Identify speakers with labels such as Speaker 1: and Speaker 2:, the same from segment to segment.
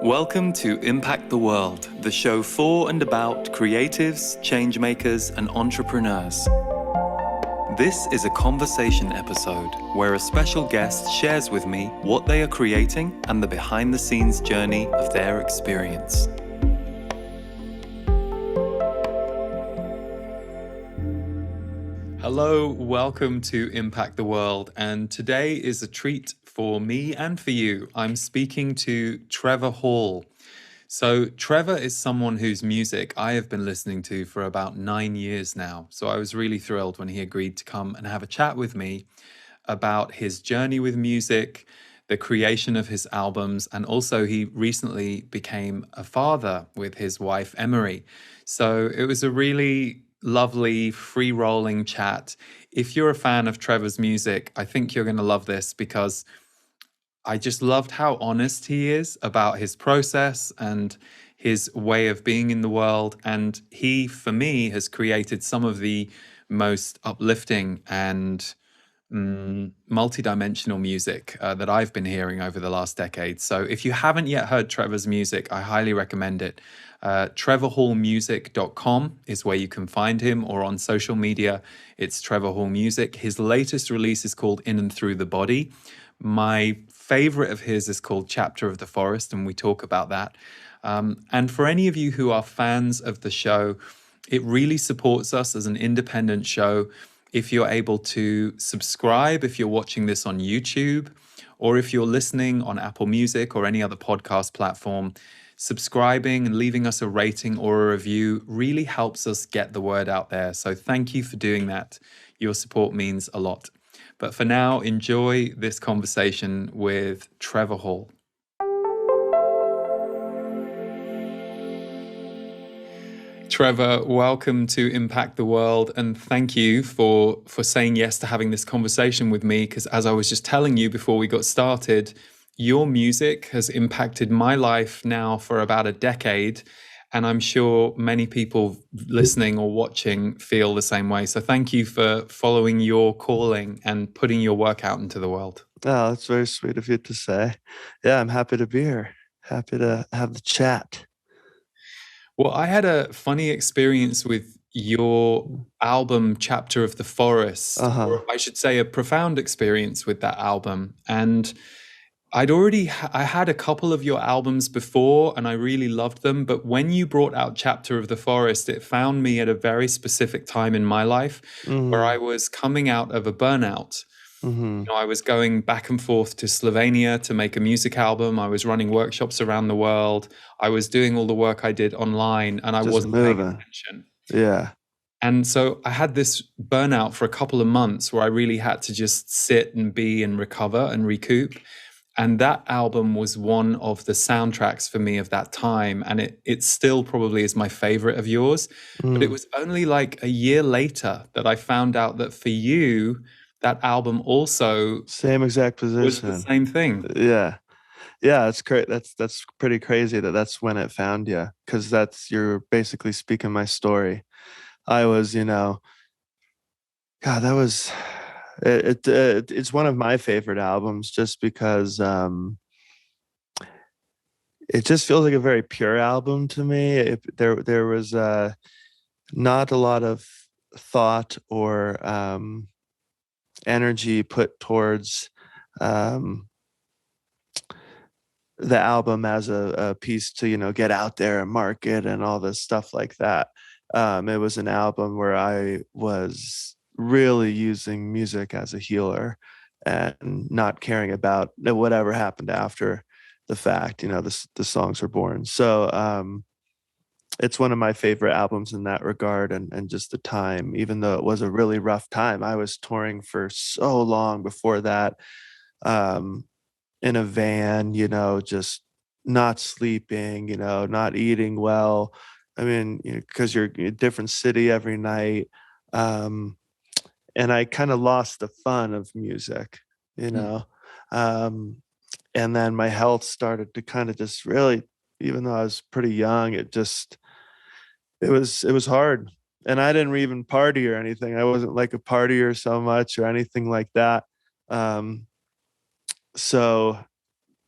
Speaker 1: Welcome to Impact the World, the show for and about creatives, changemakers, and entrepreneurs. This is a conversation episode where a special guest shares with me what they are creating and the behind-the-scenes journey of their experience. Hello, welcome to Impact the World, and today is a treat for me and for you. I'm speaking to Trevor Hall. So Trevor is someone whose music I have been listening to for about 9 years now. So I was really thrilled when he agreed to come and have a chat with me about his journey with music, the creation of his albums, and also he recently became a father with his wife, Emory. So it was a really lovely, free-rolling chat. If you're a fan of Trevor's music, I think you're going to love this because I just loved how honest he is about his process and his way of being in the world. And he, for me, has created some of the most uplifting and multi-dimensional music that I've been hearing over the last decade. So if you haven't yet heard Trevor's music, I highly recommend it. TrevorHallMusic.com is where you can find him, or on social media, it's Trevor Hall Music. His latest release is called In and Through the Body. My favorite of his is called Chapter of the Forest, and we talk about that. And for any of you who are fans of the show, it really supports us as an independent show if you're able to subscribe, if you're watching this on YouTube, or if you're listening on Apple Music or any other podcast platform. Subscribing and leaving us a rating or a review really helps us get the word out there. So thank you for doing that. Your support means a lot. But for now, enjoy this conversation with Trevor Hall. Trevor, welcome to Impact the World, and thank you for saying yes to having this conversation with me, because as I was just telling you before we got started, your music has impacted my life now for about a decade, and I'm sure many people listening or watching feel the same way. So thank you for following your calling and putting your work out into the world.
Speaker 2: Oh, that's very sweet of you to say. Yeah, I'm happy to be here. Happy to have the chat.
Speaker 1: Well, I had a funny experience with your album, Chapter of the Forest, or I should say a profound experience with that album. And I had a couple of your albums before and I really loved them. But when you brought out Chapter of the Forest, it found me at a very specific time in my life where I was coming out of a burnout. I was going back and forth to Slovenia to make a music album. I was running workshops around the world. I was doing all the work I did online and I wasn't paying attention.
Speaker 2: Yeah.
Speaker 1: And so I had this burnout for a couple of months where I really had to just sit and be and recover and recoup. And that album was one of the soundtracks for me of that time. And it still probably is my favorite of yours. But it was only like a year later that I found out that for you, that album also
Speaker 2: same exact position
Speaker 1: was the same thing.
Speaker 2: Yeah, it's great. That's pretty crazy that's when it found you, because you're basically speaking my story. I was, God, that was it's one of my favorite albums just because it just feels like a very pure album to me. There was not a lot of thought or energy put towards the album as a piece to get out there and market and all this stuff like that. It was an album where I was really using music as a healer and not caring about whatever happened after the fact. The songs were born. So it's one of my favorite albums in that regard, and just the time, even though it was a really rough time. I was touring for so long before that, in a van, just not sleeping, not eating well. I mean, because you're in a different city every night. And I kind of lost the fun of music, and then my health started to kind of just really, even though I was pretty young, it was hard. And I didn't even party or anything. I wasn't like a partier so much or anything like that. So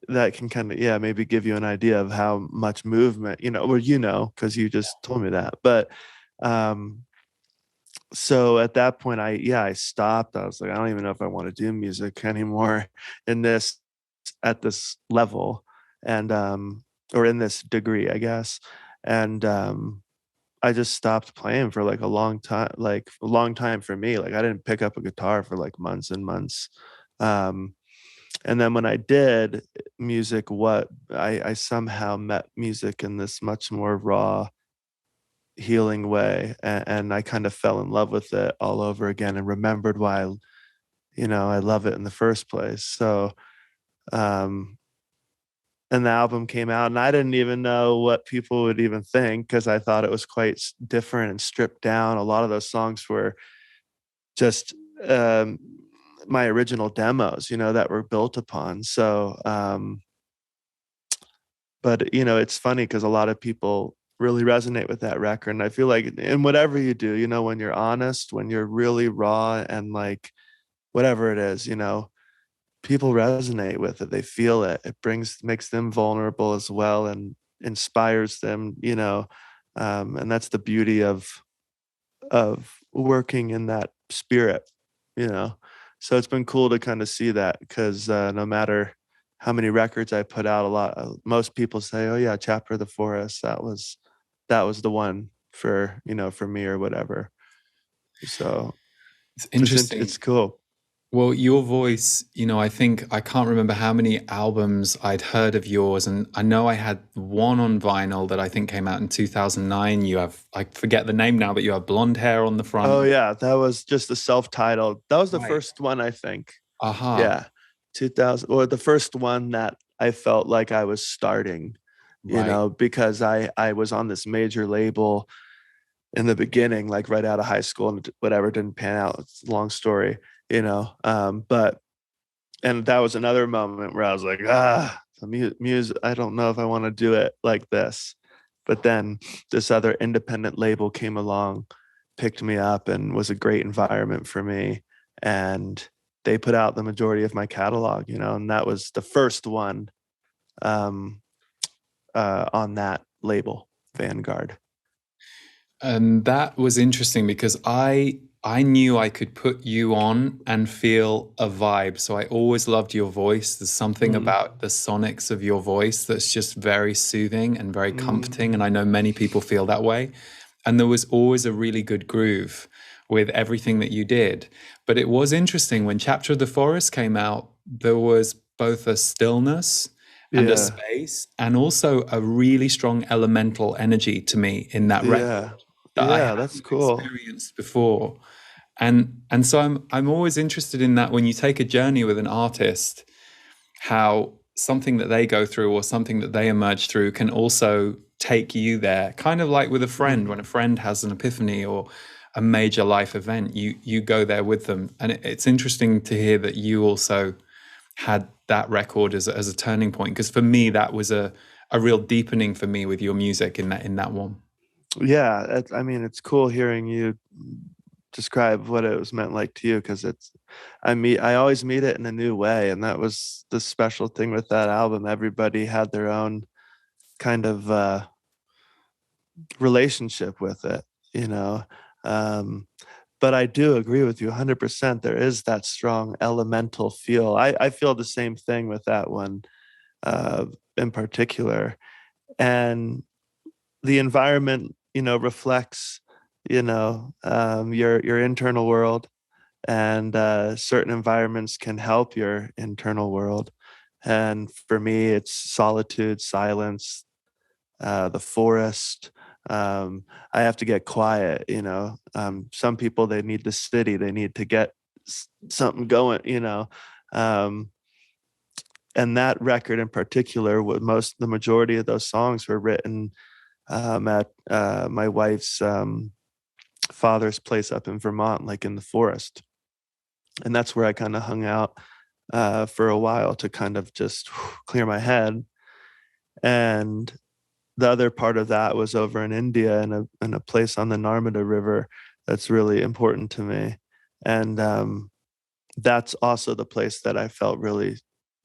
Speaker 2: that can kind of, yeah, maybe give you an idea of how much movement, or because you just told me that. But um so at that point, I stopped. I was like, I don't even know if I want to do music anymore in this at this level, and or in this degree, I guess. And I just stopped playing for like a long time, like a long time for me. Like I didn't pick up a guitar for like months and months. Um, and then when I did music, what I somehow met music in this much more raw, healing way, and I kind of fell in love with it all over again and remembered why I love it in the first place. So um and the album came out and I didn't even know what people would even think because I thought it was quite different and stripped down. A lot of those songs were just um my original demos, that were built upon. So but it's funny because a lot of people really resonate with that record, and I feel like in whatever you do, when you're honest, when you're really raw, and like whatever it is, people resonate with it. They feel it. It makes them vulnerable as well, and inspires them, and that's the beauty of working in that spirit, you know. So it's been cool to kind of see that because no matter how many records I put out, most people say, "Oh yeah, Chapter of the Forest. That was the one for me or whatever." So
Speaker 1: It's
Speaker 2: it's
Speaker 1: interesting.
Speaker 2: cool.
Speaker 1: Well, your voice, I think I can't remember how many albums I'd heard of yours. And I know I had one on vinyl that I think came out in 2009. You have, I forget the name now, but you have blonde hair on the
Speaker 2: Oh
Speaker 1: front.
Speaker 2: yeah, that was just the self-titled. That was the
Speaker 1: Right.
Speaker 2: first one, I think.
Speaker 1: Aha.
Speaker 2: Yeah, 2000, or the first one that I felt like I was starting,
Speaker 1: Right.
Speaker 2: because I was on this major label in the beginning, like right out of high school, and whatever didn't pan out. It's a long story, but and that was another moment where I was like, the music. I don't know if I want to do it like this. But then this other independent label came along, picked me up, and was a great environment for me. And they put out the majority of my catalog, and that was the first one um, on that label, Vanguard.
Speaker 1: And that was interesting because I knew I could put you on and feel a vibe. So I always loved your voice. There's something
Speaker 2: Mm,
Speaker 1: about the sonics of your voice that's just very soothing and very
Speaker 2: mm,
Speaker 1: comforting. And I know many people feel that way. And there was always a really good groove with everything that you did. But it was interesting when Chapter of the Forest came out, there was both a stillness and a
Speaker 2: yeah,
Speaker 1: space and also a really strong elemental energy to me in that
Speaker 2: yeah,
Speaker 1: record that I
Speaker 2: yeah. That's
Speaker 1: hadn't
Speaker 2: cool.
Speaker 1: experienced before. And so I'm always interested in that when you take a journey with an artist, how something that they go through or something that they emerge through can also take you there. Kind of like with a friend,
Speaker 2: Mm.
Speaker 1: when a friend has an epiphany or a major life event, you go there with them. And it's interesting to hear that you also had that record as a turning point. Because for me, that was a real deepening for me with your music in that one.
Speaker 2: Yeah, I mean, it's cool hearing you describe what it was meant like to you because I always meet it in a new way, and that was the special thing with that album. Everybody had their own kind of relationship with it, you know. Um, but I do agree with you 100%. There is that strong elemental feel. I feel the same thing with that one uh, in particular, and the environment, reflects, your internal world, and certain environments can help your internal world. And for me, it's solitude, silence, the forest. I have to get quiet. Some people, they need the city, they need to get something going. Um, and that record in particular, the majority of those songs were written at my wife's father's place up in Vermont, like in the forest. And that's where I kind of hung out for a while to kind of just clear my head. And the other part of that was over in India, in a place on the Narmada River that's really important to me. And that's also the place that I felt really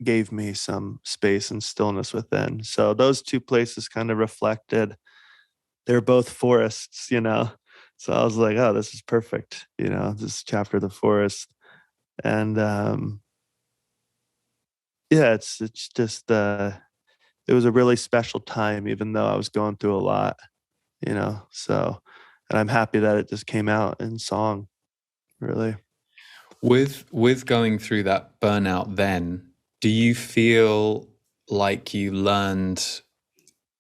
Speaker 2: gave me some space and stillness within. So those two places kind of reflected, they're both forests, you know. So I was like, oh, this is perfect, you know, this chapter of the forest. And yeah, it's just it was a really special time, even though I was going through a lot, you know. So, and I'm happy that it just came out in song, really.
Speaker 1: With going through that burnout then, do you feel like you learned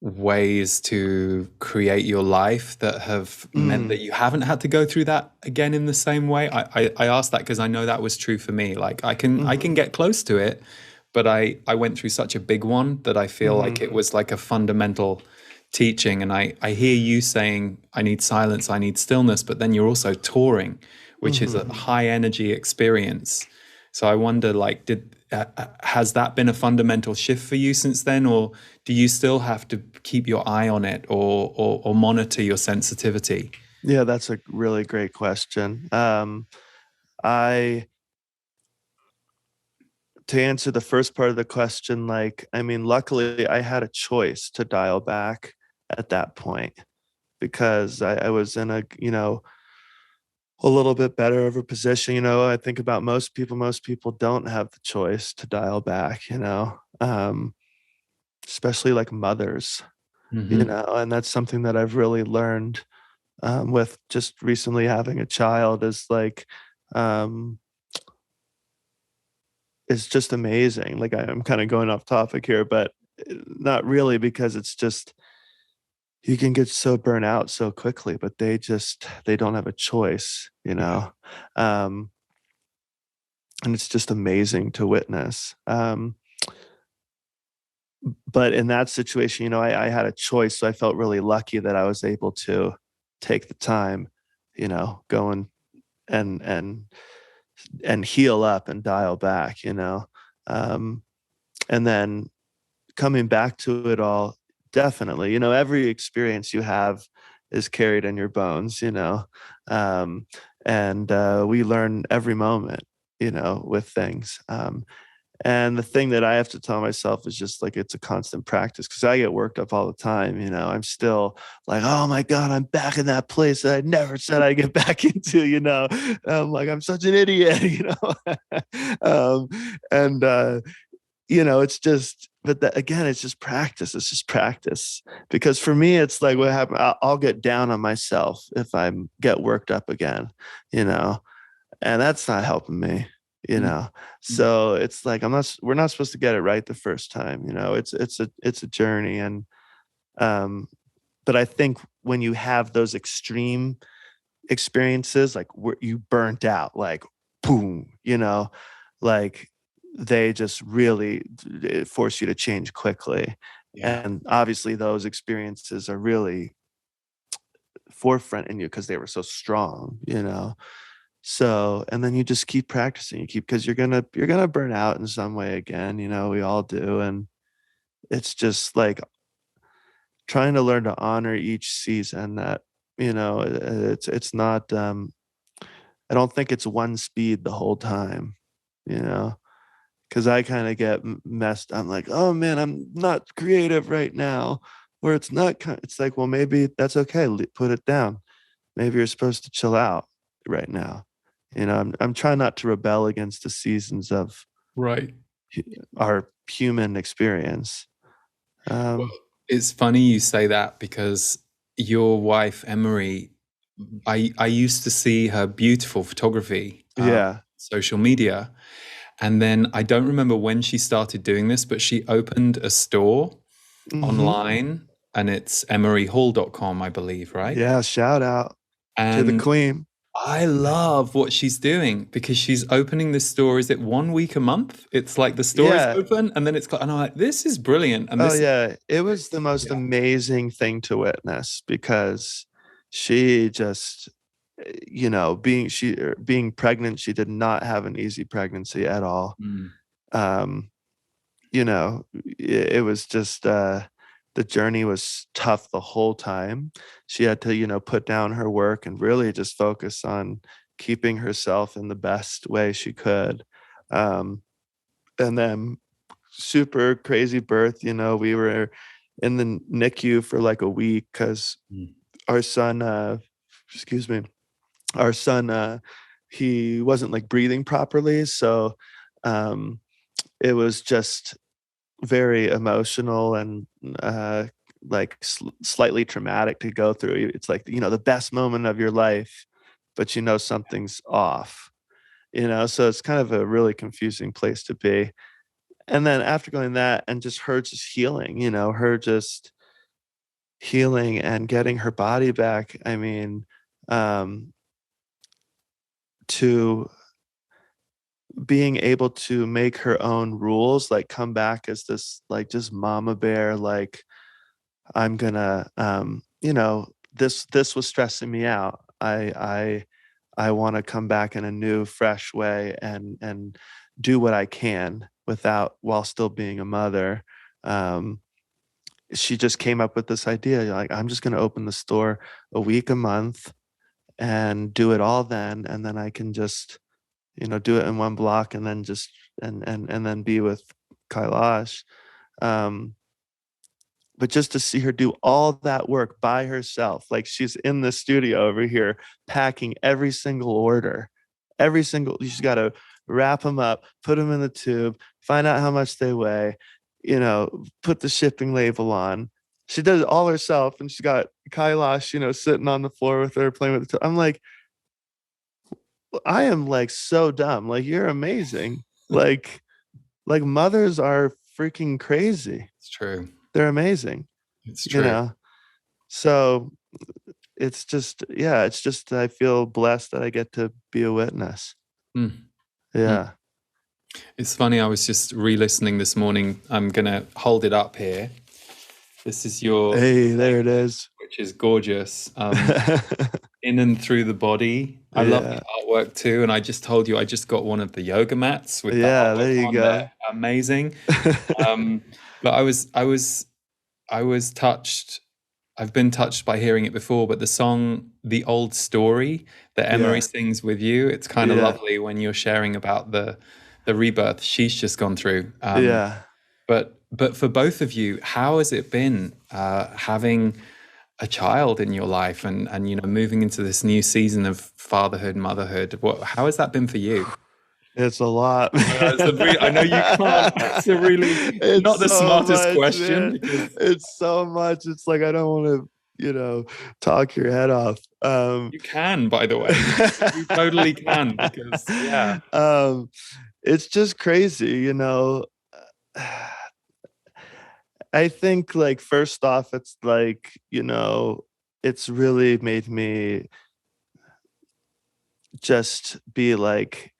Speaker 1: ways to create your life that have meant that
Speaker 2: Mm,
Speaker 1: you haven't had to go through that again in the same way? I asked that because I know that was true for me. Like I can
Speaker 2: mm-hmm,
Speaker 1: get close to it, but I went through such a big one that I feel
Speaker 2: mm-hmm,
Speaker 1: like it was like a fundamental teaching. And I hear you saying I need silence, I need stillness, but then you're also touring, which is a
Speaker 2: mm-hmm.
Speaker 1: high energy experience. So I wonder, like, did has that been a fundamental shift for you since then, or do you still have to keep your eye on it, or monitor your sensitivity?
Speaker 2: Yeah, that's a really great question. I To answer the first part of the question, like, I mean, luckily I had a choice to dial back at that point because I was in a, you know, a little bit better of a position. You know, I think about most people don't have the choice to dial back, you know, especially like mothers, you
Speaker 1: Hmm.
Speaker 2: know, and that's something that I've really learned with just recently having a child is like, um, it's just amazing. Like I'm kind of going off topic here, but not really because it's just you can get so burnt out so quickly, but they don't have a choice, you
Speaker 1: Yeah.
Speaker 2: know. Um, and it's just amazing to witness. But in that situation, you know, I had a choice, so I felt really lucky that I was able to take the time, you know, go and and and heal up and dial back, you know. Um, and then coming back to it all, definitely, you know, every experience you have is carried in your bones, you know. Um, and we learn every moment, you know, with things. And the thing that I have to tell myself is just like it's a constant practice because I get worked up all the time. You know, I'm still like, oh my God, I'm back in that place that I never said I'd get back into, you know. I'm like, I'm such an idiot, you know. um, and you know, it's just, but that, again, it's just practice. It's just practice. Because for me, it's like what happened. I'll get down on myself if I get worked up again, you know, and that's not helping me, you know. So it's like we're not supposed to get it right the first time, you know. It's a journey, and um, but I think when you have those extreme experiences, like where you burnt out, like boom, you know, like they just really force you to change quickly.
Speaker 1: Yeah.
Speaker 2: And obviously, those experiences are really forefront in you because they were so strong, you know. So, and then you just keep practicing. You keep because you're gonna burn out in some way again. You know, we all do, and it's just like trying to learn to honor each season. That you know, it's not. I don't think it's one speed the whole time. You know, because I kind of get messed. I'm like, oh man, I'm not creative right now. Where it's not. It's like, well, maybe that's okay. Put it down. Maybe you're supposed to chill out right now. You know, I'm trying not to rebel against the seasons of
Speaker 1: Right.
Speaker 2: our human experience.
Speaker 1: Well,
Speaker 2: Um,
Speaker 1: it's funny you say that because your wife, Emory, I used to see her beautiful photography,
Speaker 2: yeah.
Speaker 1: social media. And then I don't remember when she started doing this, but she opened a store
Speaker 2: Hmm.
Speaker 1: online and it's emeryhall.com, I believe, right?
Speaker 2: Yeah. Shout out to the
Speaker 1: And
Speaker 2: queen.
Speaker 1: I love what she's doing because she's opening this store. Is it 1 week a month? It's like the store is
Speaker 2: Yeah.
Speaker 1: open and then and I'm like, this is brilliant. And
Speaker 2: Oh,
Speaker 1: this,
Speaker 2: yeah. It was the most
Speaker 1: yeah.
Speaker 2: amazing thing to witness because she just, you know, being pregnant, she did not have an easy pregnancy at all.
Speaker 1: Mm,
Speaker 2: Um, you know, it was just the journey was tough the whole time. She had to, you know, put down her work and really just focus on keeping herself in the best way she could. Um, and then super crazy birth. You know, we were in the NICU for like a week because
Speaker 1: Mm.
Speaker 2: our son, excuse me, our son, he wasn't like breathing properly. So um, it was just very emotional and like slightly traumatic to go through. It's like, you know, the best moment of your life, but you know, something's off, you know, so it's kind of a really confusing place to be. And then after going that and just her just healing, you know, her just healing and getting her body back. I mean, um, to being able to make her own rules, like come back as this, like just mama bear, like I'm gonna, you know, this was stressing me out. I want to come back in a new, fresh way and do what I can without while still being a mother. Um, she just came up with this idea, like I'm just gonna open the store a week a month and do it all then, and then I can just, you know, do it in one block and then just and then be with Kailash. Um, but just to see her do all that work by herself, like she's in the studio over here packing every single order, every single, she's got to wrap them up, put them in the tube, find out how much they weigh, you know, put the shipping label on. She does it all herself, and she's got Kailash, you know, sitting on the floor with her playing with the I'm like, I am like so dumb. Like, you're amazing. Like mothers are freaking crazy.
Speaker 1: It's true.
Speaker 2: They're amazing,
Speaker 1: It's
Speaker 2: you
Speaker 1: true.
Speaker 2: know. So it's just, yeah, it's just I feel blessed that I get to be a witness.
Speaker 1: Mm. Mm.
Speaker 2: Yeah.
Speaker 1: It's funny. I was just re-listening this morning. I'm gonna hold it up here. This is your
Speaker 2: Hey, there it is.
Speaker 1: which is gorgeous. In and through the body. I love the
Speaker 2: Yeah.
Speaker 1: artwork too. And I just told you I just got one of the yoga mats with the
Speaker 2: Yeah, there
Speaker 1: artwork
Speaker 2: you
Speaker 1: on. They're
Speaker 2: go.
Speaker 1: amazing. But I was touched. I've been touched by hearing it before, but the song "The Old Story" that Emory
Speaker 2: Yeah.
Speaker 1: sings with you, it's kind of
Speaker 2: Yeah.
Speaker 1: lovely when you're sharing about the rebirth she's just gone through.
Speaker 2: Yeah.
Speaker 1: But for both of you, how has it been having a child in your life and you know moving into this new season of fatherhood, motherhood? How has that been for you?
Speaker 2: It's a lot,
Speaker 1: I know you can't.
Speaker 2: man.
Speaker 1: It's a really
Speaker 2: It's
Speaker 1: not the
Speaker 2: so
Speaker 1: smartest
Speaker 2: much,
Speaker 1: question
Speaker 2: man.
Speaker 1: because
Speaker 2: It's so much. It's like I don't want to, you know, talk your head off.
Speaker 1: you can, by the way, you totally can because yeah.
Speaker 2: um, it's just crazy, you know. I think, like, first off, it's like, you know, it's really made me just be like,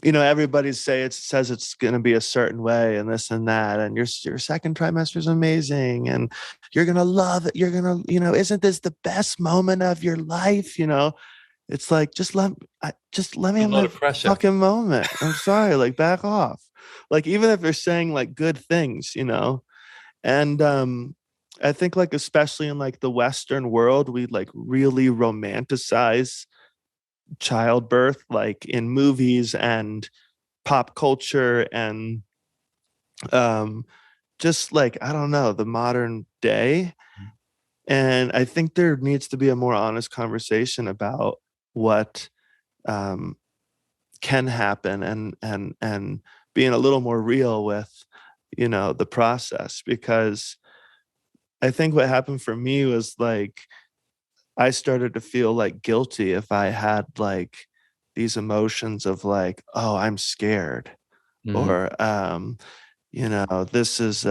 Speaker 2: you know, everybody says it's going to be a certain way and this and that, and your second trimester is amazing, and you're gonna love it. You're gonna, you know, isn't this the best moment of your life? You know, it's like just let me
Speaker 1: A
Speaker 2: have
Speaker 1: lot
Speaker 2: my
Speaker 1: of pressure.
Speaker 2: fucking moment. I'm sorry, like back off. Like even if they're saying like good things, you know, and I think like especially in like the Western world, we like really romanticize childbirth, like in movies and pop culture and um just like I don't know, the modern day. And I think there needs to be a more honest conversation about what um can happen and being a little more real with, you know, the process. Because I think what happened for me was like I started to feel like guilty if I had like these emotions of like, oh, I'm scared,
Speaker 1: Mm.
Speaker 2: or you know, this is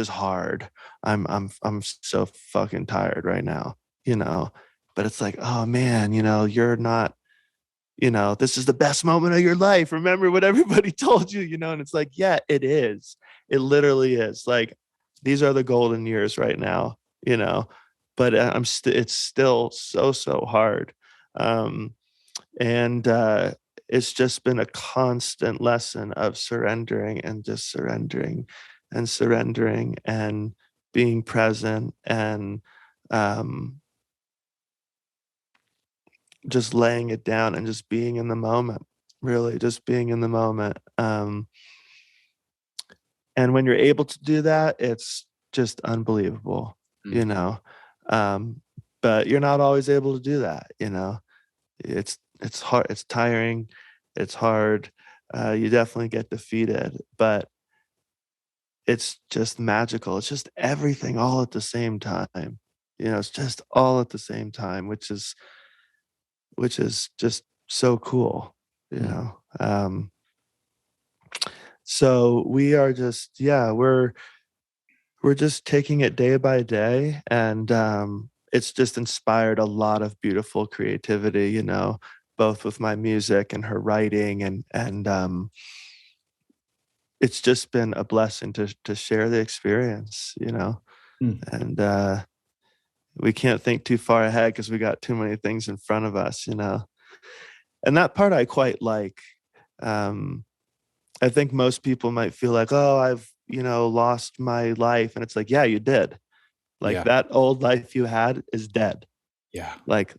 Speaker 2: hard. I'm so fucking tired right now, you know. But it's like, oh man, you know, you're not, you know, this is the best moment of your life. Remember what everybody told you, you know, and it's like, yeah, it is. It literally is. Like these are the golden years right now, you know. But it's still so hard. Um and it's just been a constant lesson of surrendering and just surrendering and being present and um, just laying it down and just being in the moment. really, just being in the moment. And when you're able to do that, it's just unbelievable, you
Speaker 1: Mm.
Speaker 2: know. Um, but you're not always able to do that, you know. It's hard, it's tiring, it's hard. You definitely get defeated, but it's just magical. It's just everything all at the same time. You know, it's just all at the same time, which is just so cool, you
Speaker 1: Mm.
Speaker 2: know. So we are just, yeah, we're just taking it day by day, and it's just inspired a lot of beautiful creativity, you know, both with my music and her writing, and it's just been a blessing to share the experience, you know.
Speaker 1: Mm.
Speaker 2: And we can't think too far ahead because we got too many things in front of us, you know. And that part I quite like. um I think most people might feel like, oh, I've, you know, lost my life. And it's like, yeah, you did. Like
Speaker 1: Yeah.
Speaker 2: that old life you had is dead.
Speaker 1: Yeah.
Speaker 2: Like,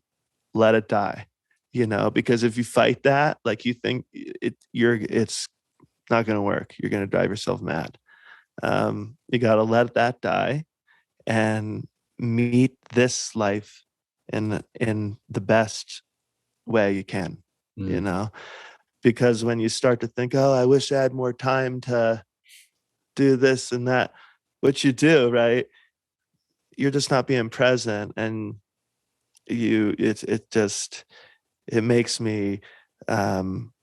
Speaker 2: let it die, you know, because if you fight that, like you think it's not going to work. You're going to drive yourself mad. You got to let that die and meet this life in the best way you can, you
Speaker 1: Mm.
Speaker 2: know, because when you start to think, oh, I wish I had more time to do this and that, which you do, right? You're just not being present, and it just, it makes me, um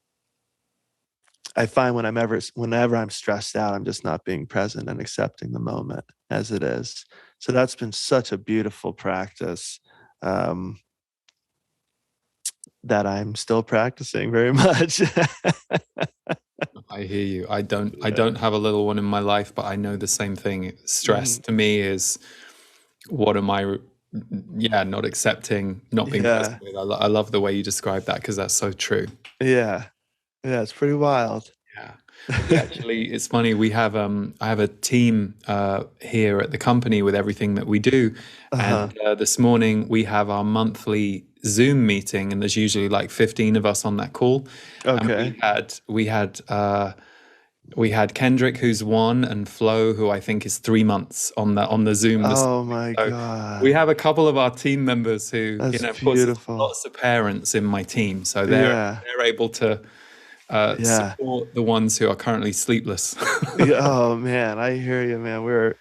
Speaker 2: I find whenever I'm stressed out, I'm just not being present and accepting the moment as it is. So that's been such a beautiful practice, um that I'm still practicing very much.
Speaker 1: I hear you. I don't have a little one in my life, but I know the same thing. Stress
Speaker 2: Mhm.
Speaker 1: to me is what am I yeah, not accepting, not being present
Speaker 2: Yeah,
Speaker 1: with. I love the way you describe that because that's so true.
Speaker 2: yeah, yeah. It's pretty wild.
Speaker 1: Yeah. We actually, it's funny, we have I have a team here at the company with everything that we do.
Speaker 2: Uh-huh.
Speaker 1: And this morning we have our monthly Zoom meeting, and there's usually like 15 of us on that call. And
Speaker 2: Okay.
Speaker 1: we had Kendrick, who's one, and Flo, who I think is 3 months on the Zoom this
Speaker 2: Oh
Speaker 1: morning.
Speaker 2: my
Speaker 1: So we
Speaker 2: God.
Speaker 1: have a couple of our team members who,
Speaker 2: That's
Speaker 1: of course, there's
Speaker 2: beautiful.
Speaker 1: lots of parents in my team, so they're
Speaker 2: Yeah.
Speaker 1: they're able to
Speaker 2: Yeah.
Speaker 1: support the ones who are currently sleepless.
Speaker 2: Yeah. Oh man, I hear you, man. We're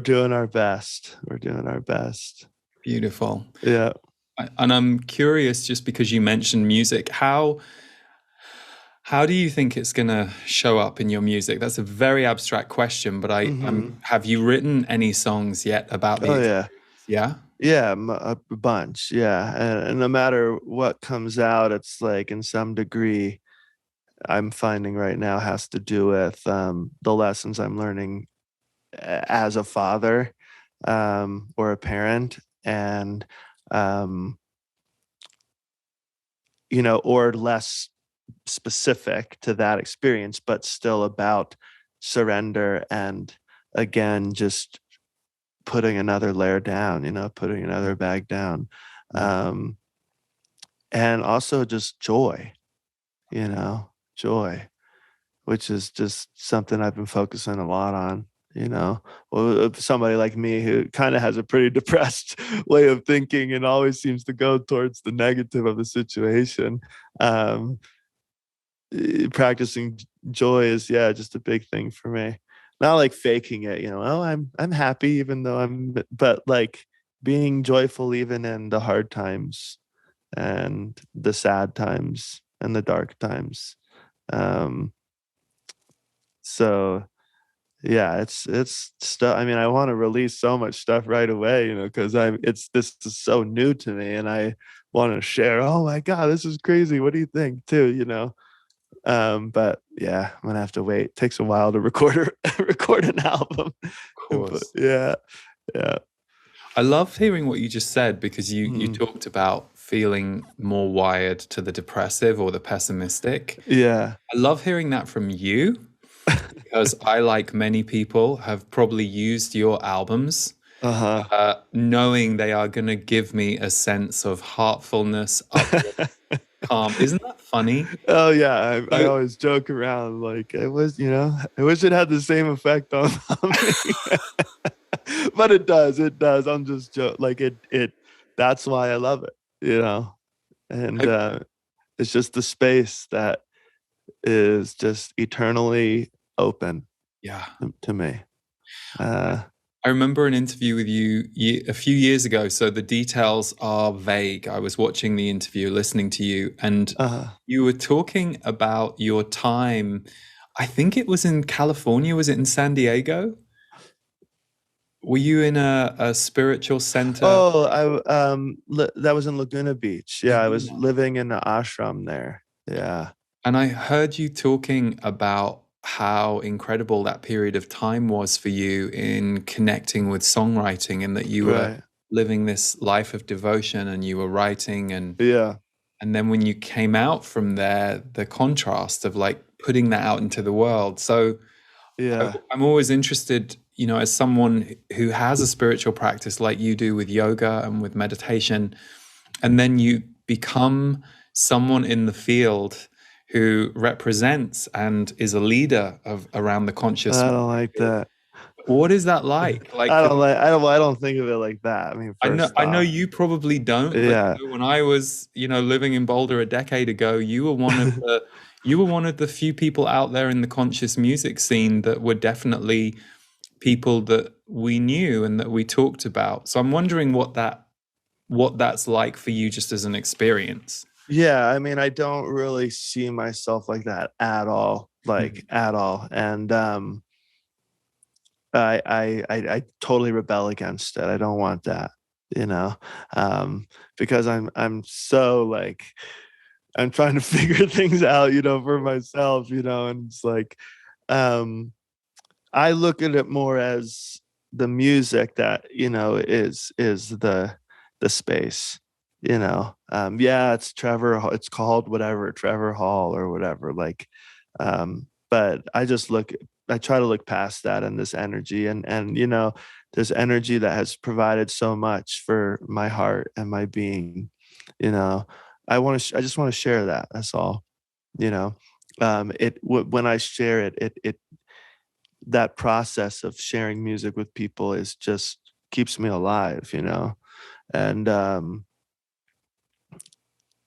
Speaker 2: doing our best. We're doing our best.
Speaker 1: Beautiful.
Speaker 2: Yeah.
Speaker 1: And I'm curious, just because you mentioned music, how do you think it's going to show up in your music? That's a very abstract question, but
Speaker 2: Hmm.
Speaker 1: have you written any songs yet about the
Speaker 2: Oh yeah.
Speaker 1: experience? Yeah.
Speaker 2: Yeah, a bunch. Yeah. And no matter what comes out, it's like in some degree I'm finding right now has to do with the lessons I'm learning as a father, or a parent, and um, you know, or less specific to that experience, but still about surrender and, again, just putting another layer down, you know, putting another bag down.
Speaker 1: Mm.
Speaker 2: Um, and also just joy, you know, joy, which is just something I've been focusing a lot on. You know, well, somebody like me who kind of has a pretty depressed way of thinking and always seems to go towards the negative of the situation. Um, Practicing joy is, yeah, just a big thing for me. Not like faking it, you know. Oh, I'm happy even though but like being joyful even in the hard times and the sad times and the dark times. Um, so yeah, it's stuff. I mean, I want to release so much stuff right away, you know, because this is so new to me, and I want to share. Oh my God, this is crazy. What do you think, too? You know. But yeah, I'm gonna have to wait. It takes a while to record an album.
Speaker 1: Of
Speaker 2: But
Speaker 1: course.
Speaker 2: yeah, yeah.
Speaker 1: I loved hearing what you just said because you
Speaker 2: Mm.
Speaker 1: talked about feeling more wired to the depressive or the pessimistic.
Speaker 2: Yeah.
Speaker 1: I love hearing that from you because I, like many people, have probably used your albums
Speaker 2: Uh-huh.
Speaker 1: knowing they are going to give me a sense of heartfulness, uplift, calm. Isn't that funny.
Speaker 2: Oh yeah, I
Speaker 1: So
Speaker 2: always joke around like I was, I wish it had the same effect on me. But it does. I'm just like it that's why I love it, and
Speaker 1: I,
Speaker 2: it's just the space that is just eternally open
Speaker 1: yeah.
Speaker 2: to me.
Speaker 1: I
Speaker 2: uh
Speaker 1: I remember an interview with you a few years ago, so the details are vague. I was watching the interview, listening to you, and
Speaker 2: uh
Speaker 1: you were talking about your time. I think it was in California. Was it in San Diego? Were you in a spiritual center?
Speaker 2: oh, that was in Laguna Beach. Yeah, I was
Speaker 1: Laguna.
Speaker 2: living in the ashram there. Yeah.
Speaker 1: And I heard you talking about how incredible that period of time was for you in connecting with songwriting, and that you were
Speaker 2: Right.
Speaker 1: living this life of devotion and you were writing,
Speaker 2: Yeah.
Speaker 1: and then when you came out from there, the contrast of like putting that out into the world. So
Speaker 2: Yeah.
Speaker 1: I'm always interested, as someone who has a spiritual practice like you do with yoga and with meditation, and then you become someone in the field who represents and is a leader of around the conscious
Speaker 2: I
Speaker 1: mind
Speaker 2: don't like
Speaker 1: field.
Speaker 2: that.
Speaker 1: What is that like? Like,
Speaker 2: I
Speaker 1: 'cause
Speaker 2: don't think of it like that. I mean, first
Speaker 1: I know
Speaker 2: off,
Speaker 1: you probably don't, but
Speaker 2: yeah.
Speaker 1: when I was, living in Boulder a decade ago, you were one of the few people out there in the conscious music scene that were definitely people that we knew and that we talked about. So I'm wondering what that's like for you just as an experience.
Speaker 2: Yeah, I mean, I don't really see myself like that at all,
Speaker 1: Mm.
Speaker 2: like at all. And I totally rebel against it. I don't want that, you know, because I'm so like I'm trying to figure things out, for myself, and it's like um I look at it more as the music that, is the space, yeah, it's it's called whatever, Trevor Hall or whatever, like, but I try to look past that and this energy, and this energy that has provided so much for my heart and my being, you know, I just want to share that. That's all, you know. When I share it, that process of sharing music with people is just keeps me alive, and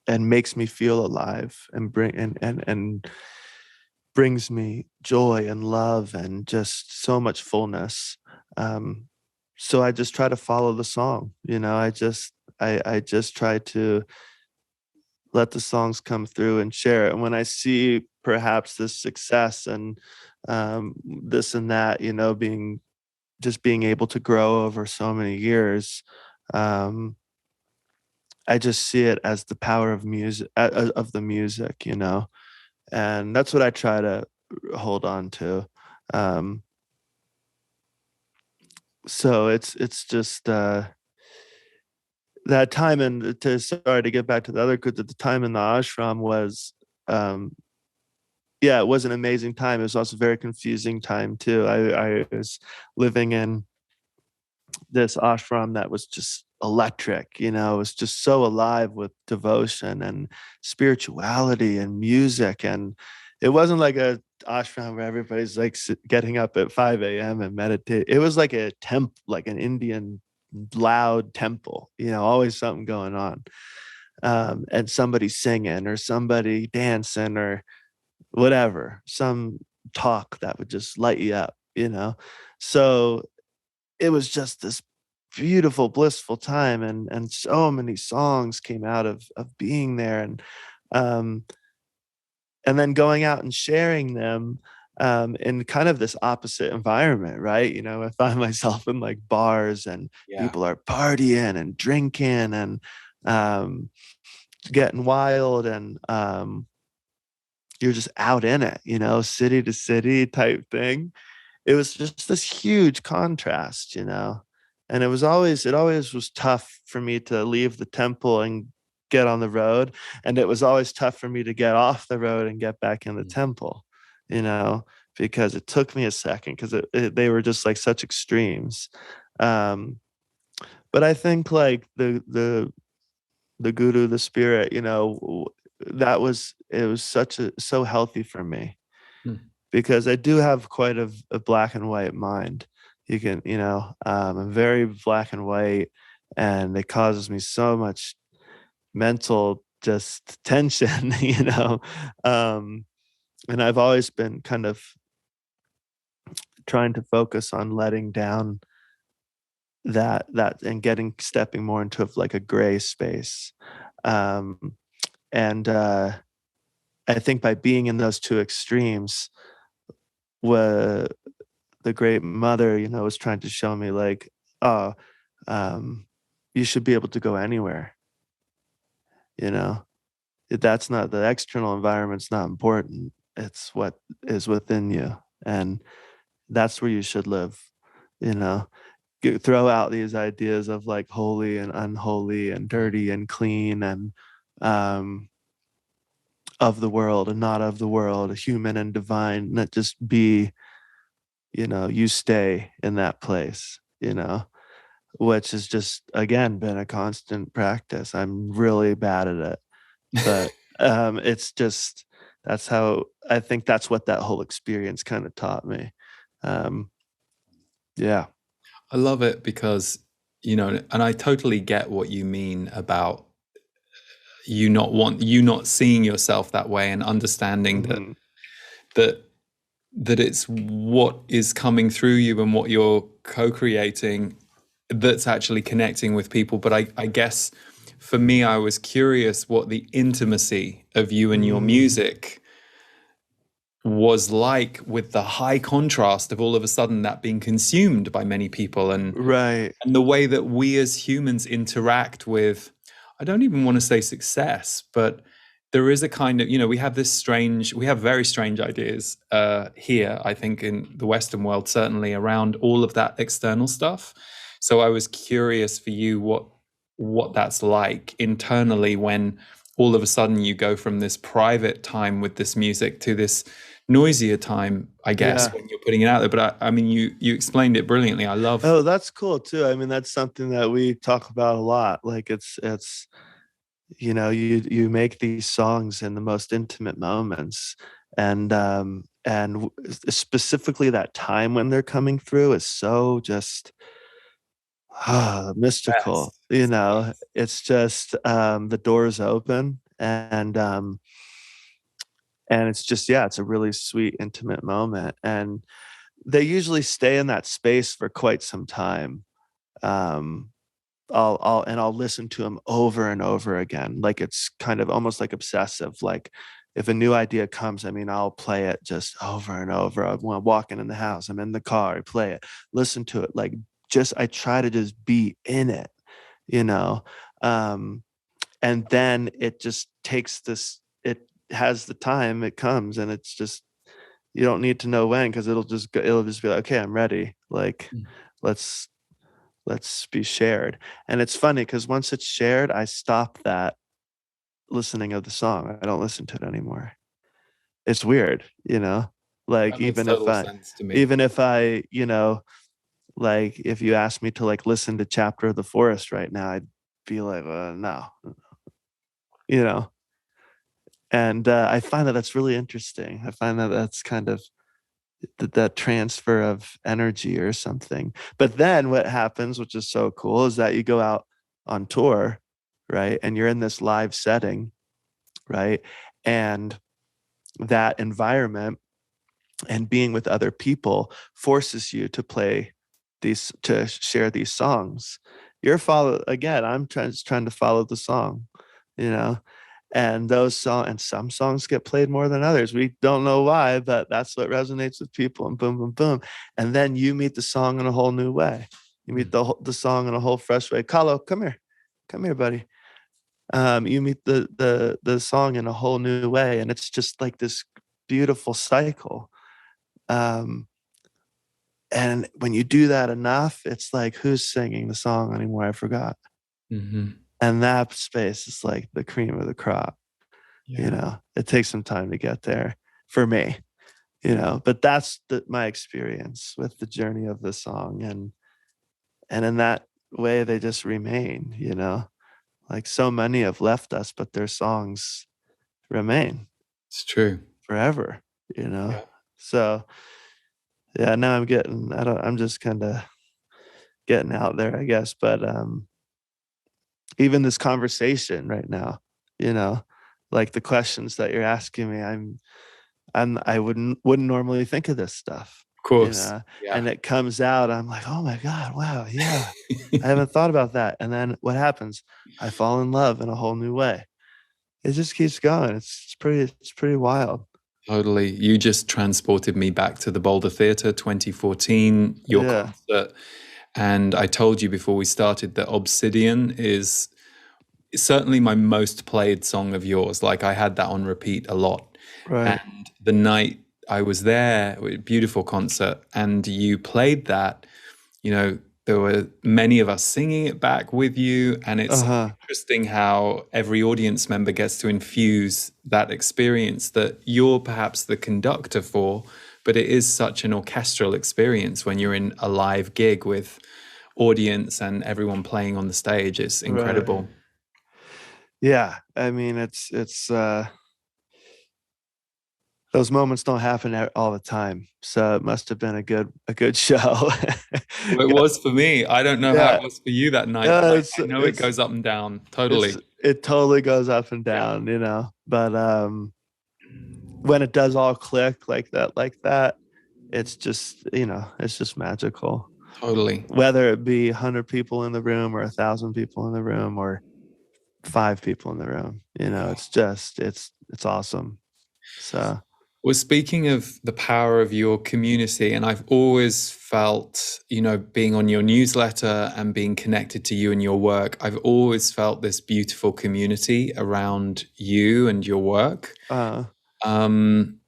Speaker 2: makes me feel alive, and brings me joy and love and just so much fullness. um so I just try to follow the song, I just try to let the songs come through and share it. And when I see perhaps this success and this and that, being able to grow over so many years, um, I just see it as the power of music, of the music, and that's what I try to hold on to. Um, so it's just that time, and to get back to the other good, that the time in the ashram was, um, yeah, it was an amazing time. It was also a very confusing time too. I was living in this ashram that was just electric, it was just so alive with devotion and spirituality and music. And it wasn't like a ashram where everybody's like getting up at 5 a.m. and meditate. It was like a like an Indian loud temple, always something going on. And somebody singing or somebody dancing or whatever, some talk that would just light you up, So it was just this beautiful, blissful time, and so many songs came out of being there, um, and then going out and sharing them, in kind of this opposite environment, right? I find myself in like bars and
Speaker 1: Yeah.
Speaker 2: people are partying and drinking and um, getting wild, and you're just out in it, city to city type thing. It was just this huge contrast, and it always was tough for me to leave the temple and get on the road, and it was always tough for me to get off the road and get back in the
Speaker 1: Mm.
Speaker 2: temple, you know, because it took me a second, because they were just like such extremes. Um, but I think like the guru, the spirit, it was so healthy for me,
Speaker 1: Mm.
Speaker 2: because I do have quite a black and white mind. You can, I'm very black and white, and it causes me so much mental just tension, Um, and I've always been kind of trying to focus on letting down that and stepping more into like a gray space. Um, and I think by being in those two extremes, what the great mother, was trying to show me, like, oh, um, you should be able to go anywhere, you know. That's not, the external environment's not important. It's what is within you. And that's where you should live, you know. Throw out these ideas of like holy and unholy and dirty and clean, and um of the world and not of the world, human and divine. Not just be, you stay in that place, which has just again been a constant practice. I'm really bad at it, but it's just, that's how, I think that's what that whole experience kind of taught me. um yeah.
Speaker 1: I love it because, and I totally get what you mean about you not seeing yourself that way, and understanding that
Speaker 2: Hmm.
Speaker 1: that that it's what is coming through you and what you're co-creating that's actually connecting with people. But I guess for me, I was curious what the intimacy of you and your
Speaker 2: Mm,
Speaker 1: music was like, with the high contrast of all of a sudden that being consumed by many people,
Speaker 2: right.
Speaker 1: and the way that we as humans interact with, I don't even want to say success, but there is a kind of, we have very strange ideas here, I think, in the Western world, certainly around all of that external stuff. So I was curious for you what that's like internally, when all of a sudden you go from this private time with this music to this noisier time, I guess,
Speaker 2: Yeah.
Speaker 1: when you're putting it out there. But I mean, you explained it brilliantly. I love.
Speaker 2: Oh, that's cool too. I mean, that's something that we talk about a lot. Like, it's you make these songs in the most intimate moments, and specifically that time when they're coming through is so just mystical.
Speaker 1: Best. It's the best.
Speaker 2: It's just, the doors open, and it's just, yeah, it's a really sweet intimate moment, and they usually stay in that space for quite some time. um I'll listen to them over and over again. Like, it's kind of almost like obsessive. Like, if a new idea comes, I mean, I'll play it just over and over. When I'm walking in the house, I'm in the car, I play it, listen to it. Like, just, I try to just be in it, you know. Um, and then it just takes this. It has the time. It comes, and it's just, you don't need to know when, because it'll just be like, okay, I'm ready. Like,
Speaker 1: Mm.
Speaker 2: let's be shared. And it's funny because once it's shared, I stop that listening of the song. I don't listen to it anymore. It's weird, like,
Speaker 1: That makes total sense to me.
Speaker 2: even if I, like, if you asked me to like listen to Chapter of the Forest right now, I'd be like, no, you know. And I find that that's really interesting. I find that that's kind of that transfer of energy or something. But then what happens, which is so cool, is that you go out on tour, right? And you're in this live setting, right? And that environment and being with other people forces you to share these songs. I'm trying to follow the song, you know, and some songs get played more than others. We don't know why, but that's what resonates with people, and boom, boom, boom. And then you meet the song in a whole new way. You meet
Speaker 1: Mm.
Speaker 2: the song in a whole fresh way. Carlo, come here, buddy. You meet the song in a whole new way, and it's just like this beautiful cycle. Um, and when you do that enough, it's like, who's singing the song anymore? I forgot.
Speaker 1: Hmm.
Speaker 2: And that space is like the cream of the crop.
Speaker 1: Yeah.
Speaker 2: It takes some time to get there for me, but that's my experience with the journey of the song. And in that way, they just remain, like, so many have left us, but their songs remain
Speaker 1: It's true.
Speaker 2: forever, you know.
Speaker 1: Yeah.
Speaker 2: So yeah, now I'm just kind of getting out there, I guess. But even this conversation right now, you know, like the questions that you're asking me, I wouldn't normally think of this stuff,
Speaker 1: Of
Speaker 2: you
Speaker 1: course.
Speaker 2: know,
Speaker 1: Yeah.
Speaker 2: and it comes out, I'm like, oh my God, wow, yeah, I haven't thought about that. And then what happens? I fall in love in a whole new way. It just keeps going. It's pretty wild.
Speaker 1: Totally. You just transported me back to the Boulder Theatre 2014, your
Speaker 2: Yeah.
Speaker 1: concert. And I told you before we started that Obsidian is certainly my most played song of yours. Like I had that on repeat a lot.
Speaker 2: Right.
Speaker 1: And the night I was there, beautiful concert, and you played that, you know, there were many of us singing it back with you. And it's
Speaker 2: Uh-huh.
Speaker 1: interesting how every audience member gets to infuse that experience that you're perhaps the conductor for, but it is such an orchestral experience when you're in a live gig with audience and everyone playing on the stage. It's
Speaker 2: Right.
Speaker 1: incredible.
Speaker 2: Yeah. I mean, it's those moments don't happen all the time. So it must have been a good show.
Speaker 1: Well, it
Speaker 2: Yeah.
Speaker 1: was for me. I don't know how
Speaker 2: Yeah.
Speaker 1: it was for you that night, but
Speaker 2: Yeah,
Speaker 1: I know it goes up and down. Totally.
Speaker 2: it totally goes up and
Speaker 1: Yeah,
Speaker 2: down, you know. But when it does all click like that, it's just, you know, it's just magical.
Speaker 1: totally.
Speaker 2: Whether it be 100 people in the room or 1,000 people in the room or 5 people in the room, you know, it's awesome. So
Speaker 1: Well, speaking of the power of your community, and I've always felt, you know, being on your newsletter and being connected to you and your work, I've always felt this beautiful community around you and your work.
Speaker 2: uh
Speaker 1: Um,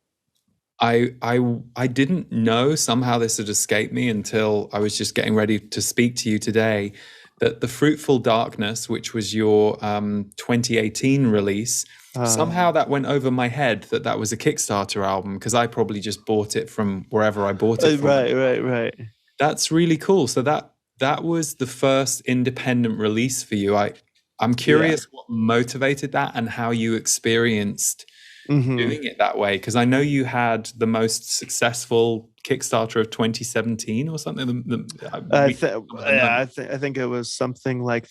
Speaker 1: I didn't know, somehow this had escaped me until I was just getting ready to speak to you today, that The Fruitful Darkness, which was your 2018 release,
Speaker 2: uh
Speaker 1: somehow that went over my head that that was a Kickstarter album because I probably just bought it from wherever I bought it from.
Speaker 2: right.
Speaker 1: That's really cool. So that was the first independent release for you. I'm
Speaker 2: Yeah.
Speaker 1: curious what motivated that and how you experienced
Speaker 2: Hmm.
Speaker 1: doing it that way, because I know you had the most successful Kickstarter of 2017 or something.
Speaker 2: I
Speaker 1: We
Speaker 2: think
Speaker 1: some of the
Speaker 2: yeah,
Speaker 1: numbers.
Speaker 2: I think it was something like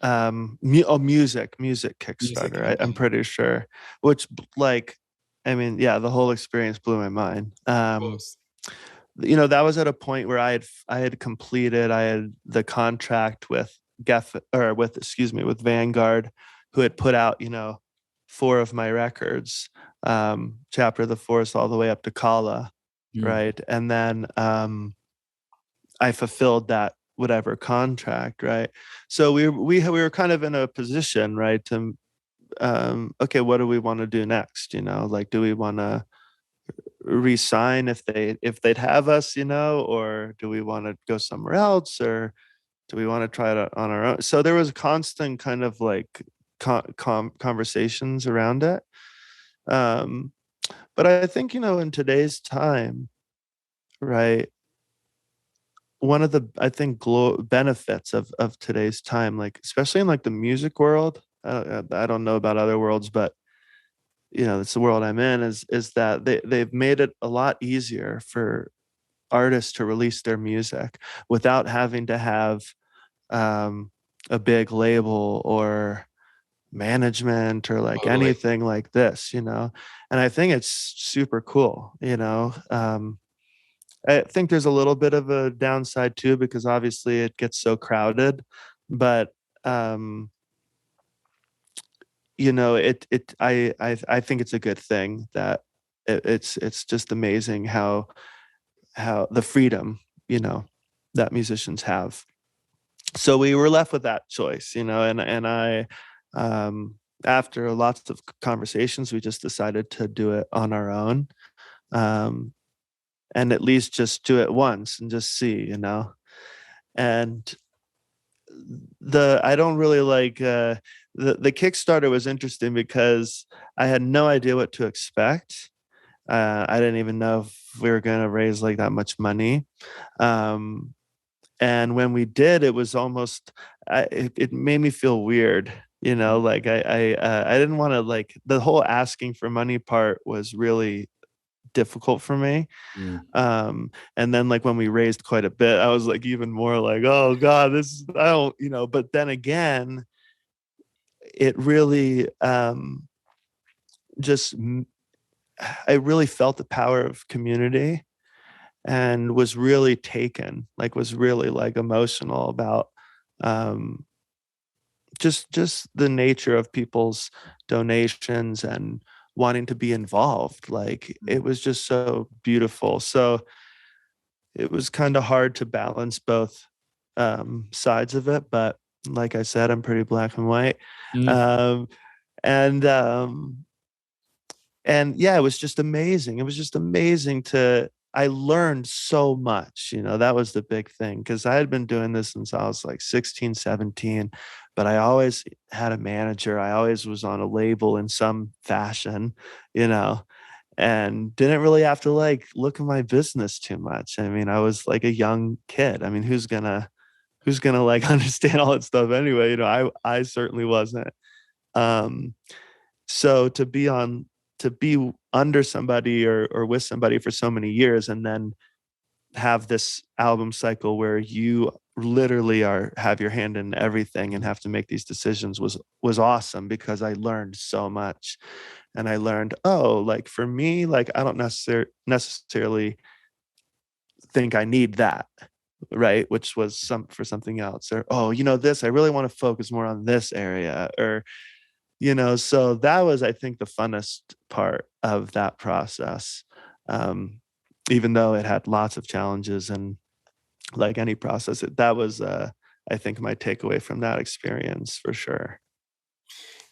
Speaker 2: music
Speaker 1: Music.
Speaker 2: Kickstarter. I'm
Speaker 1: Okay,
Speaker 2: pretty sure. Which like, I mean, yeah, the whole experience blew my mind.
Speaker 1: of course.
Speaker 2: You know, that was at a point where I had completed, I had the contract with Geff, or with, excuse me, with Vanguard, who had put out, you know, 4 of my records, Chapter of the Forest all the way up to Kala,
Speaker 1: Mm,
Speaker 2: right? And then I fulfilled that whatever contract, right? So we were kind of in a position, right, to okay, what do we want to do next? You know, like, do we want to resign if they'd have us, you know, or do we want to go somewhere else, or do we want to try it on our own? So there was constant kind of like conversations around it. Um, but I think, you know, in today's time, right, one of the, I think, benefits of today's time, like especially in like the music world, I don't know about other worlds, but you know, it's the world I'm in, is that they've made it a lot easier for artists to release their music without having to have um, a big label or management or like
Speaker 1: totally.
Speaker 2: anything like this, you know. And I think it's super cool, you know. I think there's a little bit of a downside too, because obviously it gets so crowded, but um, you know, I think it's a good thing that it's just amazing how the freedom, you know, that musicians have. So we were left with that choice, you know, and I, after lots of conversations, we just decided to do it on our own, um, and at least just do it once and just see, you know. And the I don't really like the Kickstarter was interesting because I had no idea what to expect. I didn't even know if we were going to raise like that much money. Um, and when we did, it was almost it made me feel weird, You know, like I didn't want to, like, the whole asking for money part was really difficult for me.
Speaker 1: Mm.
Speaker 2: And then like when we raised quite a bit, I was like even more like, oh God, this, I don't, but then again, it really just I really felt the power of community, and was really taken, like was really like emotional about um just the nature of people's donations and wanting to be involved. Like it was just so beautiful. So it was kind of hard to balance both sides of it, but like I said, I'm pretty black and white.
Speaker 1: Mm.
Speaker 2: um, and and yeah, it was just amazing. It was just amazing to, I learned so much. That was the big thing, because I had been doing this since I was like 16, 17, but I always had a manager. I always was on a label in some fashion, you know and didn't really have to like look at my business too much. I mean, I was like a young kid. I mean, who's gonna like understand all that stuff anyway? I certainly wasn't. um so to be under somebody, or with somebody for so many years, and then have this album cycle where you literally have your hand in everything and have to make these decisions was awesome, because I learned so much. And I learned, oh, like for me, like I don't necessarily think I need that, right? Which was for something else. Or, oh, this, I really want to focus more on this area. Or, so that was, I think, the funnest part of that process. um, Even though it had lots of challenges, and like any process, that was I think my takeaway from that experience for sure.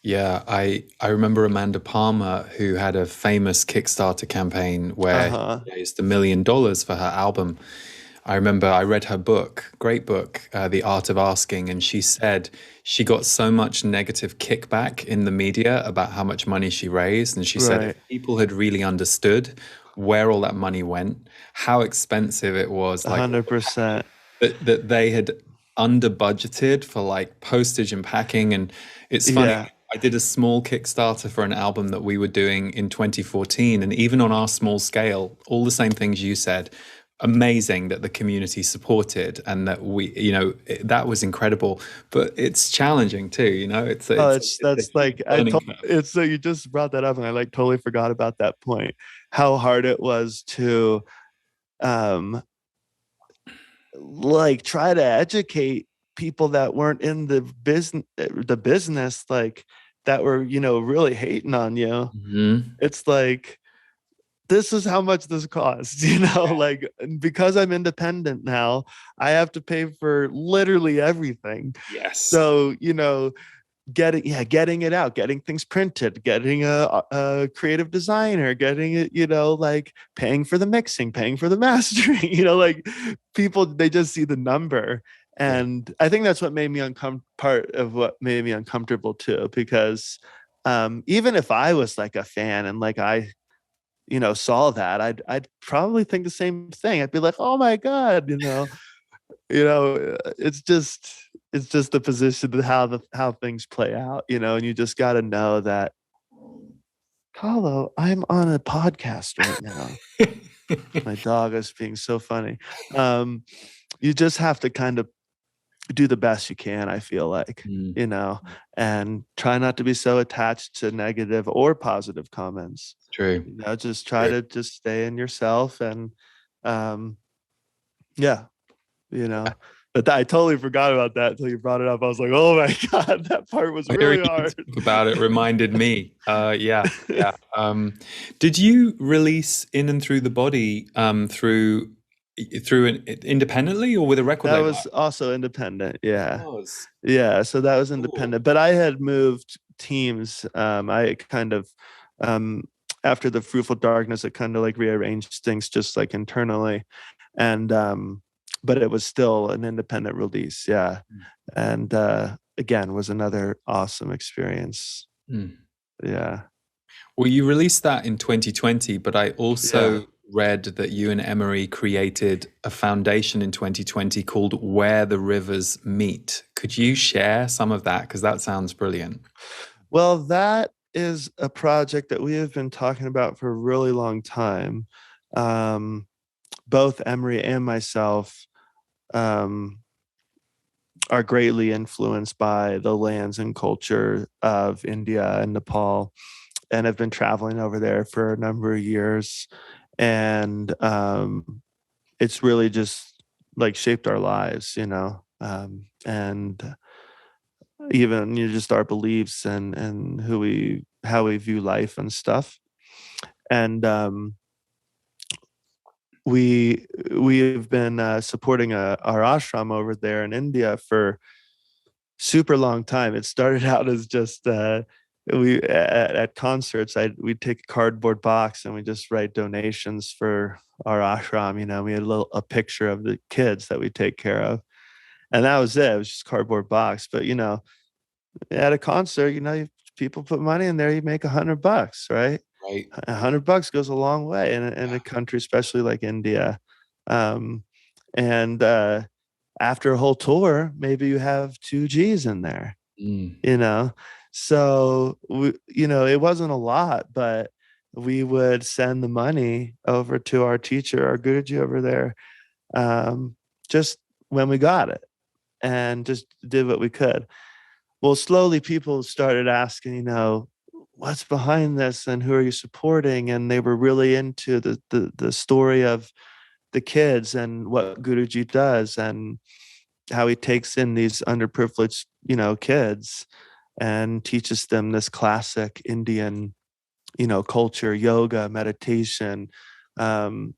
Speaker 1: Yeah, I remember Amanda Palmer, who had a famous Kickstarter campaign where
Speaker 2: Uh-huh.
Speaker 1: she raised $1 million for her album. I remember I read her book, great book, The Art of Asking, and she said she got so much negative kickback in the media about how much money she raised. And she said if
Speaker 2: Right.
Speaker 1: people had really understood where all that money went, how expensive it was, like
Speaker 2: 100%.
Speaker 1: that they had under budgeted for like postage and packing. And it's funny,
Speaker 2: Yeah.
Speaker 1: I did a small Kickstarter for an album that we were doing in 2014, and even on our small scale, all the same things you said. Amazing that the community supported, and that that was incredible. But it's challenging too, it's
Speaker 2: Oh,
Speaker 1: it's a
Speaker 2: that's
Speaker 1: huge
Speaker 2: like,
Speaker 1: learning curve.
Speaker 2: it's so you just brought that up, and I like totally forgot about that point. How hard it was to um like try to educate people that weren't in the business, like that were, really hating on you.
Speaker 1: Mhm.
Speaker 2: It's like, this is how much this costs, like, because I'm independent now, I have to pay for literally everything.
Speaker 1: Yes.
Speaker 2: So, getting it out, getting things printed, getting a creative designer, getting it, like paying for the mixing, paying for the mastering, like people, they just see the number.
Speaker 1: Yeah.
Speaker 2: And I think that's what made me part of what made me uncomfortable too, because even if I was like a fan, and like I saw that, I'd probably think the same thing. I'd be like, oh my God, it's just the position of how things play out, and you just got to know that, Carlo, I'm on a podcast right now. My dog is being so funny. um you just have to kind of do the best you can, I feel like,
Speaker 1: Mm,
Speaker 2: and try not to be so attached to negative or positive comments.
Speaker 1: true.
Speaker 2: Just try
Speaker 1: True.
Speaker 2: to just stay in yourself. And um yeah, but I totally forgot about that until you brought it up. I was like, oh my God, that part was
Speaker 1: Hearing
Speaker 2: really
Speaker 1: you
Speaker 2: hard.
Speaker 1: talk about it reminded me. Yeah, yeah. Did you release In and Through the Body independently or with a record
Speaker 2: That
Speaker 1: label?
Speaker 2: was also independent.
Speaker 1: It
Speaker 2: Yeah.
Speaker 1: was.
Speaker 2: Yeah. So that was
Speaker 1: Cool.
Speaker 2: independent, but I had moved teams. I kind of, um, after the Fruitful Darkness, it kind of like rearranged things just like internally. And, but it was still an independent release. Yeah. And, again, was another awesome experience.
Speaker 1: Mm.
Speaker 2: Yeah.
Speaker 1: Well, you released that in 2020, but I
Speaker 2: Yeah.
Speaker 1: also read that you and Emory created a foundation in 2020 called Where the Rivers Meet. Could you share some of that? Because that sounds brilliant.
Speaker 2: Well, that is a project that we have been talking about for a really long time. Um, Both Emory and myself um, are greatly influenced by the lands and culture of India and Nepal, and have been traveling over there for a number of years. And it's really just like shaped our lives, and even just our beliefs and who we how we view life and stuff. And we have been supporting our ashram over there in India for super long time. It started out as just we at concerts. We'd take a cardboard box and we just write donations for our ashram. We had a picture of the kids that we take care of, and that was it. It was just a cardboard box. But at a concert, people put money in there. You make $100, right?
Speaker 1: Right.
Speaker 2: $100 goes a long way in a country, especially like India. Um, and After a whole tour, maybe you have 2 G's in there,
Speaker 1: Mm.
Speaker 2: you know? So, it wasn't a lot, but we would send the money over to our teacher, our Guruji over there, just when we got it, and just did what we could. Well, slowly people started asking, what's behind this and who are you supporting? And they were really into the story of the kids and what Guruji does and how he takes in these underprivileged, kids and teaches them this classic Indian, culture, yoga, meditation, um,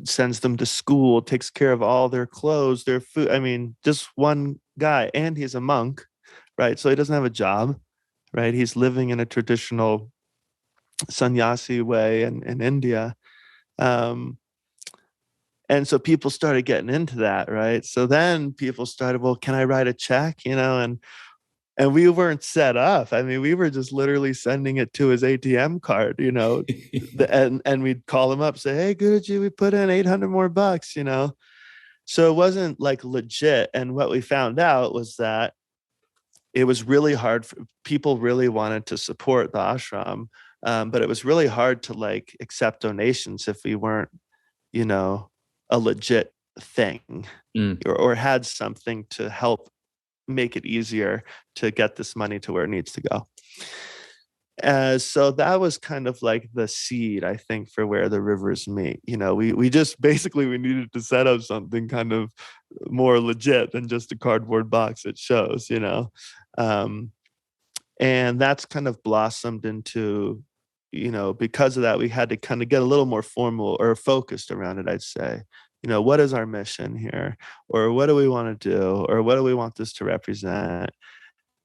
Speaker 2: sends them to school, takes care of all their clothes, their food. I mean, just one guy, and he's a monk, right? So he doesn't have a job, right? He's living in a traditional sannyasi way in India. Um, and so people started getting into that, right? So then people started, well, can I write a check? And we weren't set up. I mean, we were just literally sending it to his ATM card, and we'd call him up, say, hey, Guruji, we put in 800 more bucks. So it wasn't like legit. And what we found out was that it was really hard for people really wanted to support the ashram, but it was really hard to like accept donations if we weren't, you know, a legit thing, or had something to help make it easier to get this money to where it needs to go. So that was kind of like the seed, I think, for where the rivers meet. We just basically we needed to set up something kind of more legit than just a cardboard box it shows. Um, and that's kind of blossomed into, because of that, we had to kind of get a little more formal or focused around it, I'd say. What is our mission here? Or what do we want to do? Or what do we want this to represent?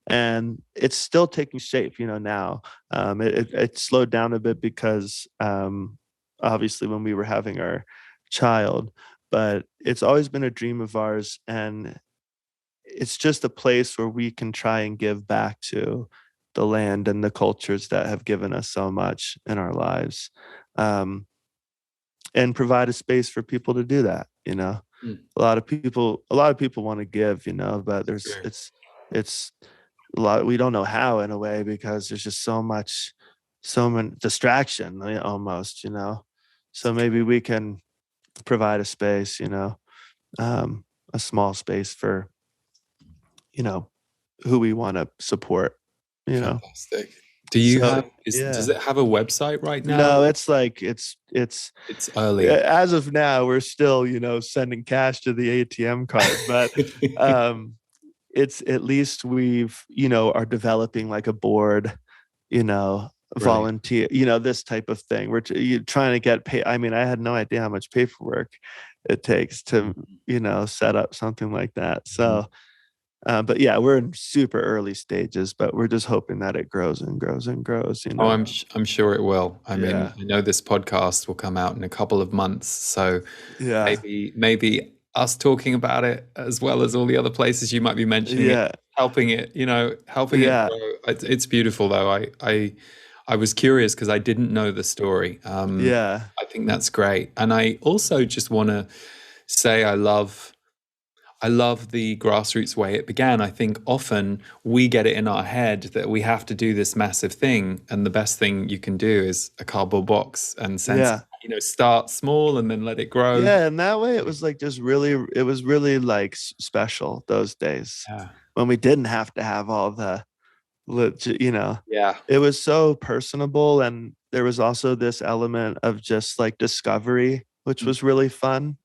Speaker 2: And it's still taking shape, now. It slowed down a bit because obviously when we were having our child, but it's always been a dream of ours. And it's just a place where we can try and give back to the land and the cultures that have given us so much in our lives, and provide a space for people to do that. A lot of people want to give, but
Speaker 1: Sure.
Speaker 2: it's a lot. We don't know how, in a way, because there's just so much distraction, almost. So maybe we can provide a space, a small space for who we want to support.
Speaker 1: Fantastic. Do you
Speaker 2: So
Speaker 1: have, does
Speaker 2: yeah.
Speaker 1: it have a website right now?
Speaker 2: No, it's like it's
Speaker 1: It's early.
Speaker 2: as of now we're still sending cash to the ATM card, but it's at least we've are developing like a board,
Speaker 1: Brilliant.
Speaker 2: volunteer, this type of thing. We're trying to get paid. I mean, I had no idea how much paperwork it takes to set up something like that. So but yeah, we're in super early stages, but we're just hoping that it grows and grows and grows.
Speaker 1: Oh, I'm sure it will. I mean,
Speaker 2: Yeah.
Speaker 1: I know this podcast will come out in a couple of months, so
Speaker 2: Yeah.
Speaker 1: maybe us talking about it as well as all the other places you might be mentioning it,
Speaker 2: Yeah.
Speaker 1: helping it, helping it
Speaker 2: Yeah.
Speaker 1: grow. It's beautiful though. I was curious because I didn't know the story.
Speaker 2: Yeah.
Speaker 1: I think that's great. And I also just want to say I love the grassroots way it began. I think often we get it in our head that we have to do this massive thing, and the best thing you can do is a cardboard box and
Speaker 2: Yeah.
Speaker 1: start small and then let it grow.
Speaker 2: Yeah, and that way it was like just really, it was really like special those days
Speaker 1: Yeah.
Speaker 2: when we didn't have to have all the legit,
Speaker 1: Yeah.
Speaker 2: it was so personable. And there was also this element of just like discovery, which was really fun.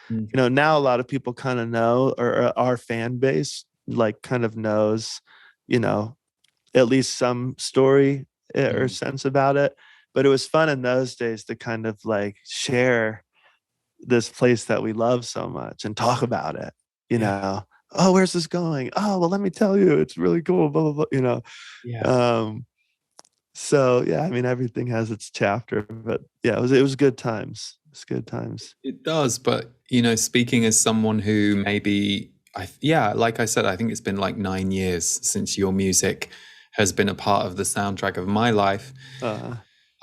Speaker 1: Mm.
Speaker 2: Now a lot of people kind of know, or our fan base like kind of knows, at least some story or sense about it. But it was fun in those days to kind of like share this place that we love so much and talk about it,
Speaker 1: Yeah.
Speaker 2: oh, where's this going? Oh, well, let me tell you, it's really cool, blah, blah, blah,
Speaker 1: Yeah.
Speaker 2: So yeah, I mean, everything has its chapter, but yeah, it was good times. It's good times.
Speaker 1: It does, but speaking as someone who maybe, like I said, I think it's been like 9 years since your music has been a part of the soundtrack of my life.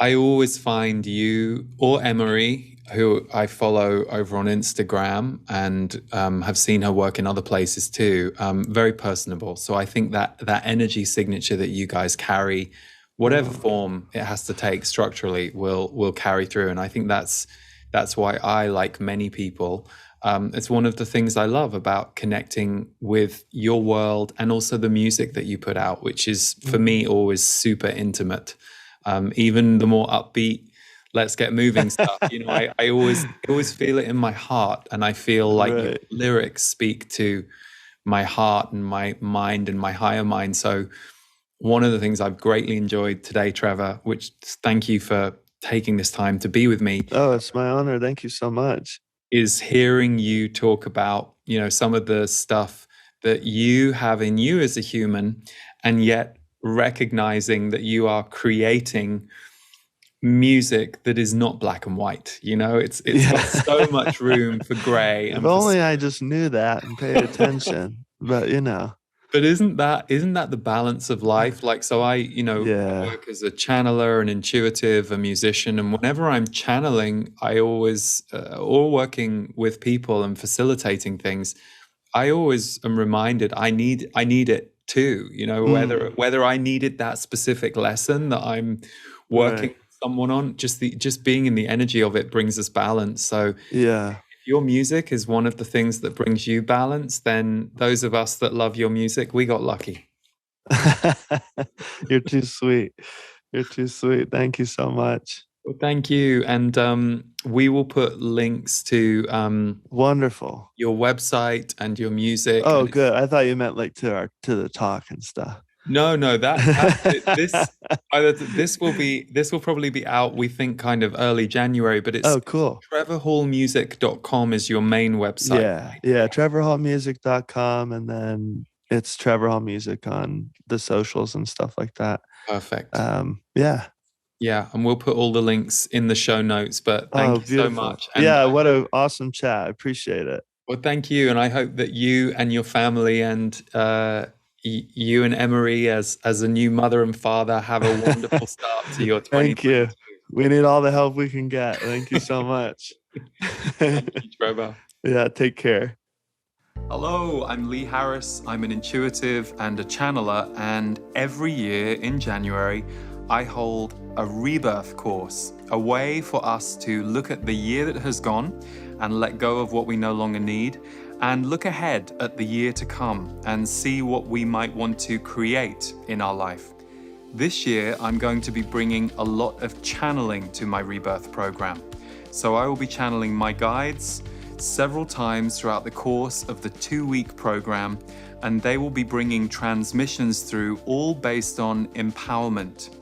Speaker 1: I always find you or Emory, who I follow over on Instagram and have seen her work in other places too, very personable. So I think that energy signature that you guys carry, whatever form it has to take structurally, will carry through. And I think that's why I, like many people, it's one of the things I love about connecting with your world and also the music that you put out, which is for me always super intimate. Even the more upbeat, let's get moving stuff. I always feel it in my heart, and I feel like your lyrics speak to my heart and my mind and my higher mind. So one of the things I've greatly enjoyed today, Trevor, which thank you for taking this time to be with me.
Speaker 2: Oh, it's my honor. Thank you so much.
Speaker 1: Is hearing you talk about, some of the stuff that you have in you as a human, and yet recognizing that you are creating music that is not black and white. It's got so much room for gray.
Speaker 2: If only I just knew that and paid attention. But
Speaker 1: But isn't that the balance of life? Like, so I work as a channeler, an intuitive, a musician, and whenever I'm channeling, I always, or working with people and facilitating things, I always am reminded I need it too. Whether I needed that specific lesson that I'm working with someone on, just being in the energy of it brings us balance. So
Speaker 2: yeah.
Speaker 1: Your music is one of the things that brings you balance, then those of us that love your music, we got lucky.
Speaker 2: You're too sweet. You're too sweet. Thank you so much.
Speaker 1: Well, thank you. And we will put links to
Speaker 2: wonderful,
Speaker 1: your website and your music.
Speaker 2: Oh, good. I thought you meant like to the talk and stuff.
Speaker 1: No, this will probably be out, we think, kind of early January, but it's
Speaker 2: cool.
Speaker 1: trevorhallmusic.com is your main website.
Speaker 2: Yeah, trevorhallmusic.com, and then it's Trevor Hall Music on the socials and stuff like that.
Speaker 1: Perfect.
Speaker 2: Yeah,
Speaker 1: and we'll put all the links in the show notes, but thank you so much.
Speaker 2: And what an awesome chat. I appreciate it.
Speaker 1: Well, thank you, and I hope that you and your family and you and Emory as a new mother and father have a wonderful start to your 2022.
Speaker 2: Thank you. We need all the help we can get. Thank you so much.
Speaker 1: Thank you, Trevor.
Speaker 2: Yeah, take care.
Speaker 1: Hello, I'm Lee Harris. I'm an intuitive and a channeler, and every year in January, I hold a Rebirth course, a way for us to look at the year that has gone and let go of what we no longer need, and look ahead at the year to come and see what we might want to create in our life. This year, I'm going to be bringing a lot of channeling to my Rebirth program. So I will be channeling my guides several times throughout the course of the 2-week program, and they will be bringing transmissions through, all based on empowerment.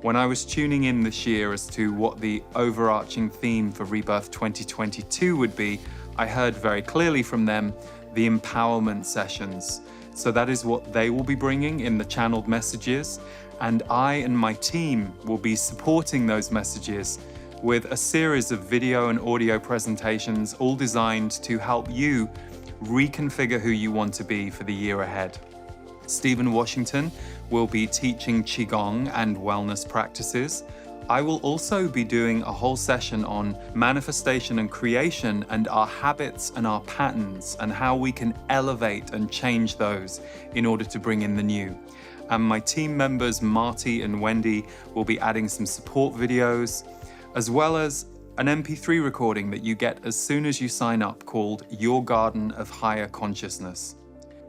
Speaker 1: When I was tuning in this year as to what the overarching theme for Rebirth 2022 would be, I heard very clearly from them the empowerment sessions. So that is what they will be bringing in the channeled messages, and I and my team will be supporting those messages with a series of video and audio presentations, all designed to help you reconfigure who you want to be for the year ahead. Stephen Washington will be teaching Qigong and wellness practices. I will also be doing a whole session on manifestation and creation and our habits and our patterns and how we can elevate and change those in order to bring in the new. And my team members, Marty and Wendy, will be adding some support videos, as well as an MP3 recording that you get as soon as you sign up called Your Garden of Higher Consciousness.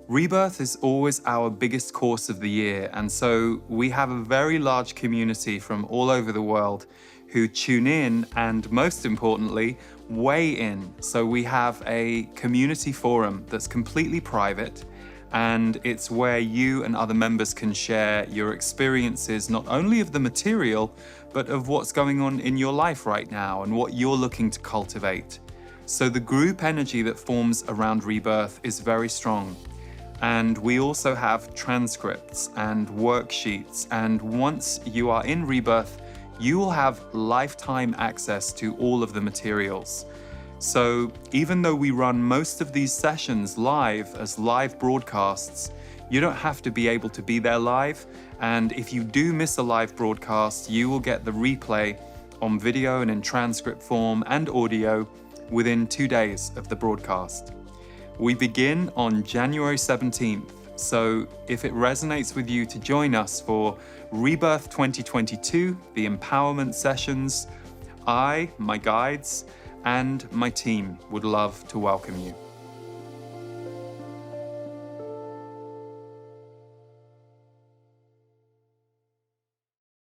Speaker 1: Rebirth is always our biggest course of the year, and so we have a very large community from all over the world who tune in and, most importantly, weigh in. So we have a community forum that's completely private, and it's where you and other members can share your experiences, not only of the material, but of what's going on in your life right now and what you're looking to cultivate. So the group energy that forms around Rebirth is very strong. And we also have transcripts and worksheets. And once you are in Rebirth, you will have lifetime access to all of the materials. So even though we run most of these sessions live as live broadcasts, you don't have to be able to be there live. And if you do miss a live broadcast, you will get the replay on video and in transcript form and audio within 2 days of the broadcast. We begin on January 17th, so if it resonates with you to join us for Rebirth 2022, the empowerment sessions, I, my guides, and my team would love to welcome you.